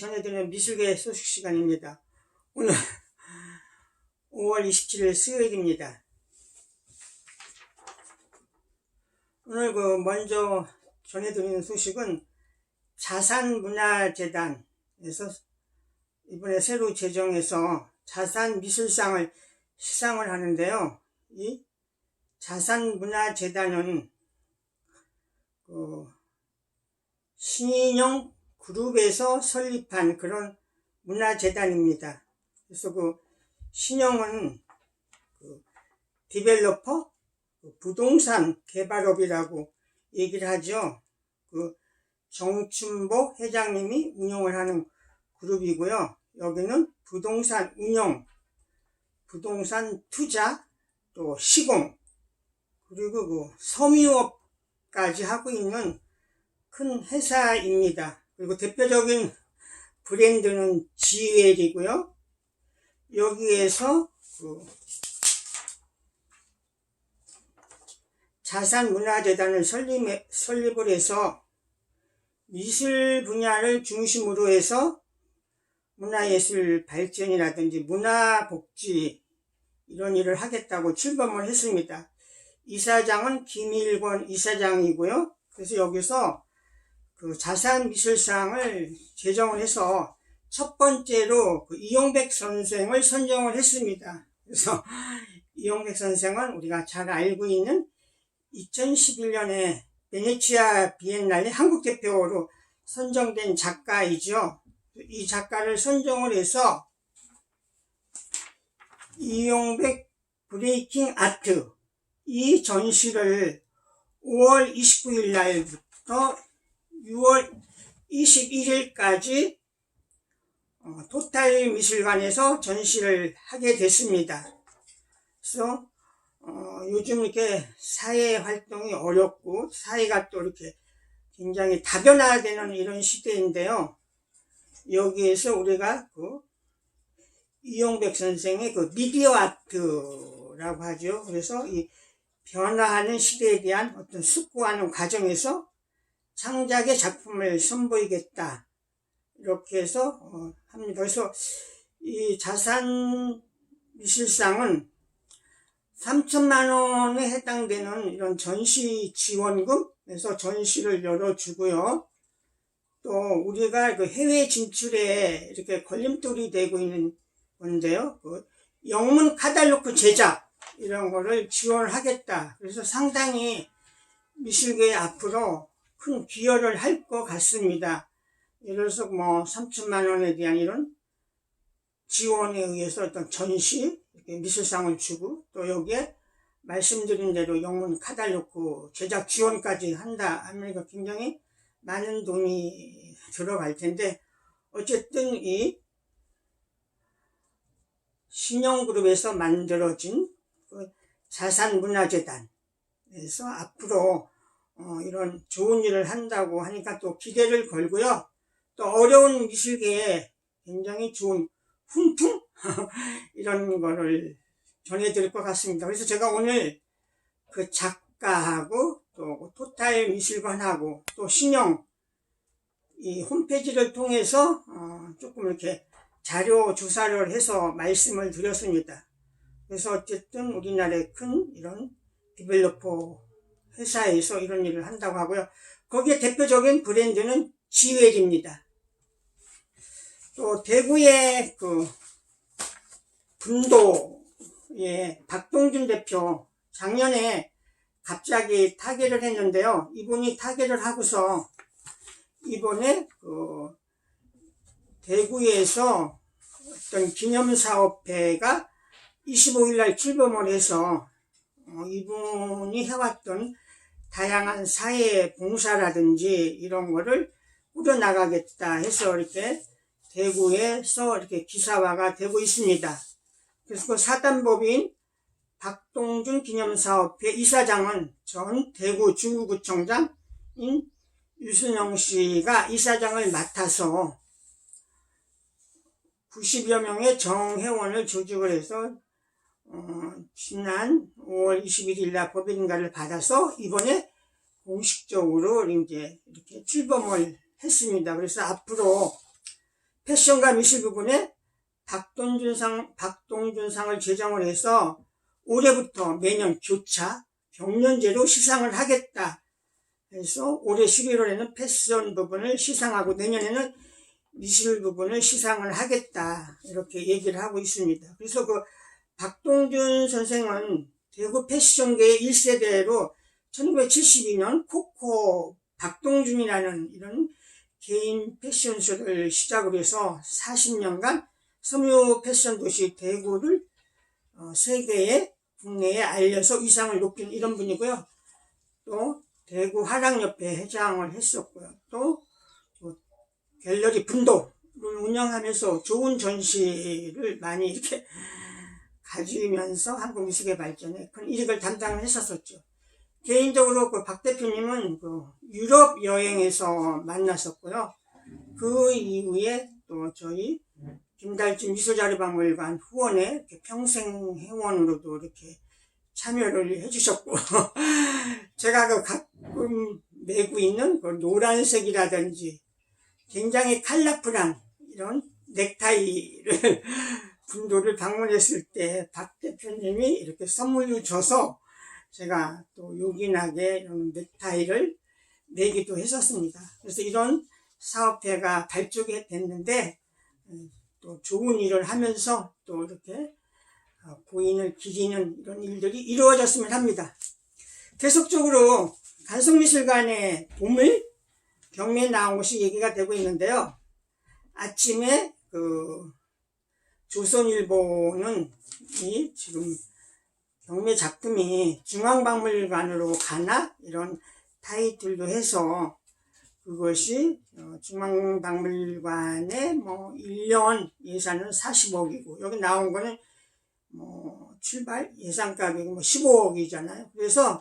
전해드리는 미술계 소식 시간입니다. 오늘 5월 27일 수요일입니다. 오늘 먼저 전해드리는 소식은 자산문화재단에서 이번에 새로 제정해서 자산미술상을 시상을 하는데요. 이 자산문화재단은 신인영 그룹에서 설립한 그런 문화재단입니다. 그래서 신영은 디벨로퍼, 부동산 개발업이라고 얘기를 하죠. 정춘보 회장님이 운영을 하는 그룹이고요. 여기는 부동산 운영, 부동산 투자, 또 시공, 그리고 섬유업까지 하고 있는 큰 회사입니다. 그리고 대표적인 브랜드는 지웰이고요. 여기에서 자산문화재단을 설립을 해서 미술 분야를 중심으로 해서 문화예술 발전이라든지 문화복지 이런 일을 하겠다고 출범을 했습니다. 이사장은 김일권 이사장이고요. 그래서 여기서 자산미술상을 제정을 해서 첫 번째로 이용백 선생을 선정을 했습니다. 그래서 이용백 선생은 우리가 잘 알고 있는 2011년에 베네치아 비엔날레 한국 대표로 선정된 작가이죠. 이 작가를 선정을 해서 이용백 브레이킹 아트 이 전시를 5월 29일 날부터 6월 21일까지 토탈 미술관에서 전시를 하게 됐습니다. 그래서 요즘 이렇게 사회 활동이 어렵고 사회가 또 이렇게 굉장히 다변화되는 이런 시대인데요. 여기에서 우리가 이용백 선생의 미디어 아트라고 하죠. 그래서 이 변화하는 시대에 대한 어떤 숙고하는 과정에서 창작의 작품을 선보이겠다 이렇게 해서 합니다. 그래서 이 자산미술상은 3천만 원에 해당되는 이런 전시 지원금에서 전시를 열어주고요. 또 우리가 해외 진출에 이렇게 걸림돌이 되고 있는 건데요. 영문 카탈로그 제작 이런 거를 지원하겠다. 그래서 상당히 미술계에 앞으로 큰 기여를 할 것 같습니다. 예를 들어서 3천만 원에 대한 이런 지원에 의해서 어떤 전시, 미술상을 주고 또 여기에 말씀드린 대로 영문 카탈로그 제작 지원까지 한다 하면 굉장히 많은 돈이 들어갈 텐데 어쨌든 이 신영그룹에서 만들어진 자산문화재단에서 앞으로 이런 좋은 일을 한다고 하니까 또 기대를 걸고요. 또 어려운 미술계에 굉장히 좋은 훈풍? 이런 거를 전해드릴 것 같습니다. 그래서 제가 오늘 작가하고 또 토탈 미술관하고 또 신영 이 홈페이지를 통해서 조금 이렇게 자료 조사를 해서 말씀을 드렸습니다. 그래서 어쨌든 우리나라의 큰 이런 디벨로퍼 회사에서 이런 일을 한다고 하고요. 거기에 대표적인 브랜드는 지웰입니다. 또 대구의 분도의 박동준 대표 작년에 갑자기 타계를 했는데요. 이분이 타계를 하고서 이번에 대구에서 어떤 기념사업회가 25일날 출범을 해서 이분이 해왔던 다양한 사회 봉사라든지 이런 거를 꾸려나가겠다 해서 이렇게 대구에서 이렇게 기사화가 되고 있습니다. 그래서 사단법인 박동준 기념사업회 이사장은 전 대구 중구구청장인 유순영 씨가 이사장을 맡아서 90여 명의 정회원을 조직을 해서 지난 5월 21일 날 법인가를 받아서 이번에 공식적으로 이제 이렇게 출범을 했습니다. 그래서 앞으로 패션과 미술 부분에 박동준상을 제정을 해서 올해부터 매년 교차 경연제로 시상을 하겠다. 그래서 올해 11월에는 패션 부분을 시상하고 내년에는 미술 부분을 시상을 하겠다. 이렇게 얘기를 하고 있습니다. 그래서 그 박동준 선생은 대구 패션계의 1세대로 1972년 코코 박동준이라는 이런 개인 패션쇼를 시작으로 해서 40년간 섬유 패션 도시 대구를 세계에 국내에 알려서 위상을 높인 이런 분이고요. 또 대구 화랑협회 회장을 했었고요. 또 갤러리 분도를 운영하면서 좋은 전시를 많이 이렇게 가지면서 한국 미술의 발전에 큰 이력을 담당을 했었죠. 개인적으로 그 박 대표님은 그 유럽 여행에서 만났었고요. 그 이후에 또 저희 김달진 미술자료박물관 후원에 이렇게 평생 회원으로도 이렇게 참여를 해주셨고, 제가 그 가끔 메고 있는 그 노란색이라든지 굉장히 컬러풀한 이런 넥타이를 분도를 방문했을 때 박 대표님이 이렇게 선물로 줘서 제가 또 요긴하게 이런 넥타이를 매기도 했었습니다. 그래서 이런 사업회가 발족이 됐는데 또 좋은 일을 하면서 또 이렇게 고인을 기리는 이런 일들이 이루어졌으면 합니다. 계속적으로 간송미술관의 보물 경매에 나온 것이 얘기가 되고 있는데요. 아침에 그 조선일보는 이 지금 경매 작품이 중앙박물관으로 가나 이런 타이틀도 해서 그것이 중앙박물관의 뭐 1년 예산은 40억이고 여기 나온 거는 뭐 출발 예산 가격이 뭐 15억이잖아요. 그래서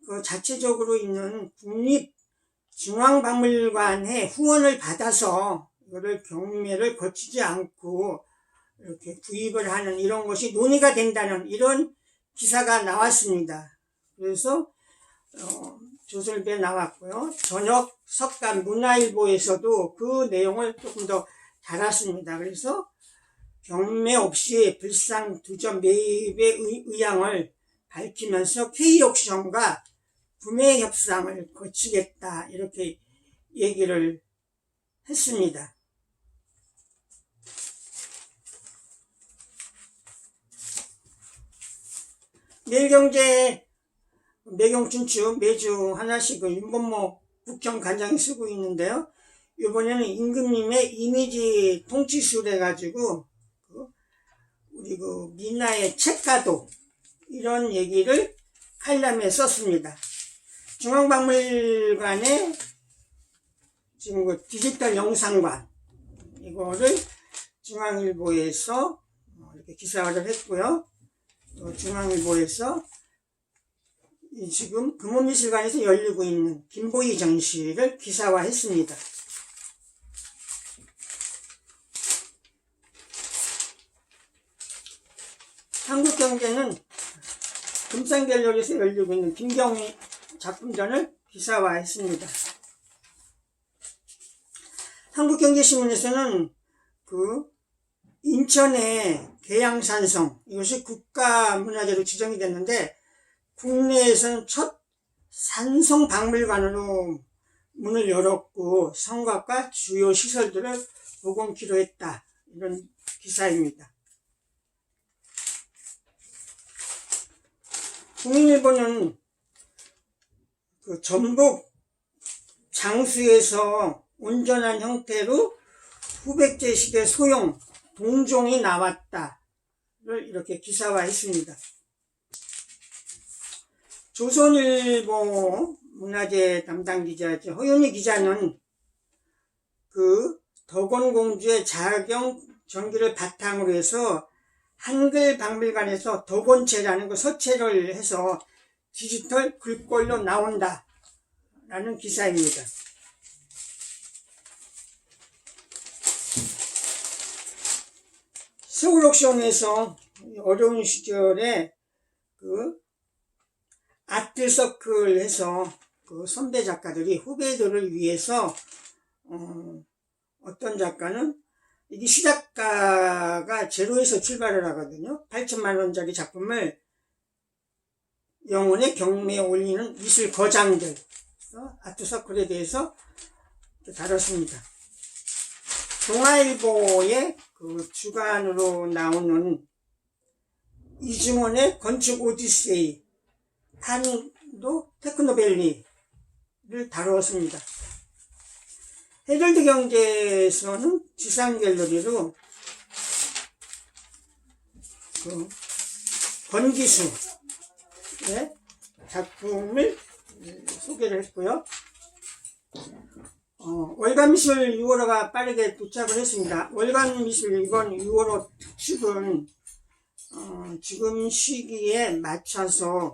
그 자체적으로 있는 국립중앙박물관의 후원을 받아서 이거를 경매를 거치지 않고 이렇게 구입을 하는 이런 것이 논의가 된다는 이런 기사가 나왔습니다. 그래서 조선일보에 나왔고요. 저녁 석간 문화일보에서도 그 내용을 조금 더 달았습니다. 그래서 경매 없이 불상 두점 매입의 의향을 밝히면서 K옥션과 구매 협상을 거치겠다 이렇게 얘기를 했습니다. 매일경제 매경춘추 매주 하나씩 윤건모 국정관장이 쓰고 있는데요. 이번에는 임금님의 이미지 통치술 해가지고 우리 그 민나의 책가도 이런 얘기를 칼럼에 썼습니다. 중앙박물관에 지금 그 디지털 영상관 이거를 중앙일보에서 이렇게 기사화를 했고요. 또 중앙일보에서 지금 금호미술관에서 열리고 있는 김보희 전시를 기사화했습니다. 한국경제는 금산갤러리에서 열리고 있는 김경희 작품전을 기사화했습니다. 한국경제신문에서는 그 인천의 계양산성 이것이 국가문화재로 지정이 됐는데 국내에서는 첫 산성박물관으로 문을 열었고 성곽과 주요 시설들을 복원키로 했다 이런 기사입니다. 국민일보는 그 전북 장수에서 온전한 형태로 후백제 시대 소형 동종이 나왔다를 이렇게 기사화했습니다. 조선일보 문화재 담당 기자죠. 허윤희 기자는 그 덕원공주의 자경 전기를 바탕으로 해서 한글박물관에서 덕원체라는 그 서체를 해서 디지털 글꼴로 나온다 라는 기사입니다. 서울옥션에서 어려운 시절에 그 아트서클 해서 그 선배 작가들이 후배들을 위해서 어떤 작가는 이게 시작가가 제로에서 출발을 하거든요. 8천만 원짜리 작품을 영혼의 경매에 올리는 미술 거장들, 아트서클에 대해서 다뤘습니다. 동아일보의 그 주간으로 나오는 이중원의 건축 오디세이, 한도 테크노밸리를 다루었습니다. 헤럴드 경제에서는 지상갤러리로 그 권기수의 작품을 소개를 했고요. 월간미술 6월호가 빠르게 도착을 했습니다. 월간미술 이번 6월호 특집은 지금 시기에 맞춰서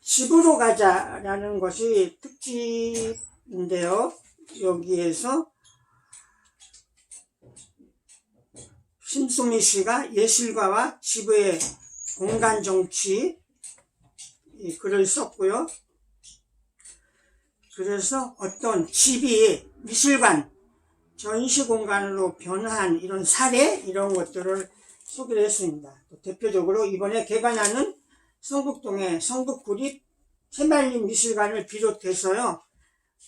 집으로 가자라는 것이 특집인데요. 여기에서 심소미 씨가 예술가와 집의 공간 정치 이 글을 썼고요. 그래서 어떤 집이 미술관, 전시 공간으로 변한 이런 사례, 이런 것들을 소개를 했습니다. 또 대표적으로 이번에 개관하는 성북동의 성북구립 새말림 미술관을 비롯해서요,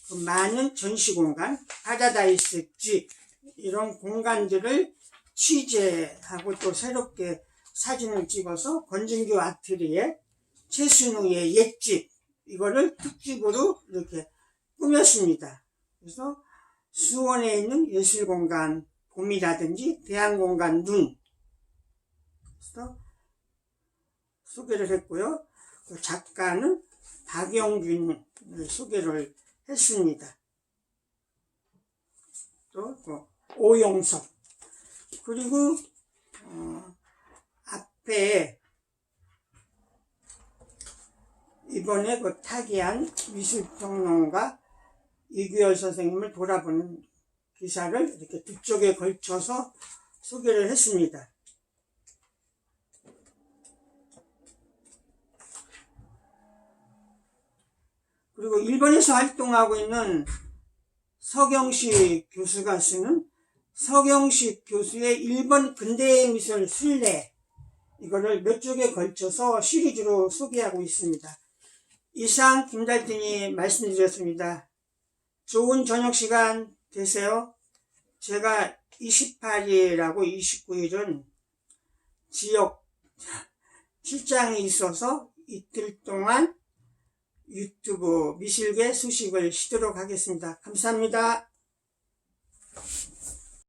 그 많은 전시 공간, 파라다이스 집, 이런 공간들을 취재하고 또 새롭게 사진을 찍어서 권진규 아트리에 최순우의 옛집, 이거를 특집으로 이렇게 꾸몄습니다. 그래서 수원에 있는 예술공간 봄이라든지 대한공간 눈, 그래서 소개를 했고요. 그 작가는 박영균을 소개를 했습니다. 또 오용석, 그리고 앞에 이번에 그 타기한 미술평론가 이규열 선생님을 돌아보는 기사를 이렇게 두 쪽에 걸쳐서 소개를 했습니다. 그리고 일본에서 활동하고 있는 서경식 교수가 쓰는 서경식 교수의 일본 근대미술 순례, 이거를 몇 쪽에 걸쳐서 시리즈로 소개하고 있습니다. 이상 김달등이 말씀드렸습니다. 좋은 저녁 시간 되세요. 제가 28일하고 29일은 지역 출장이 있어서 이틀 동안 유튜브 미술계 소식을 쉬도록 하겠습니다. 감사합니다.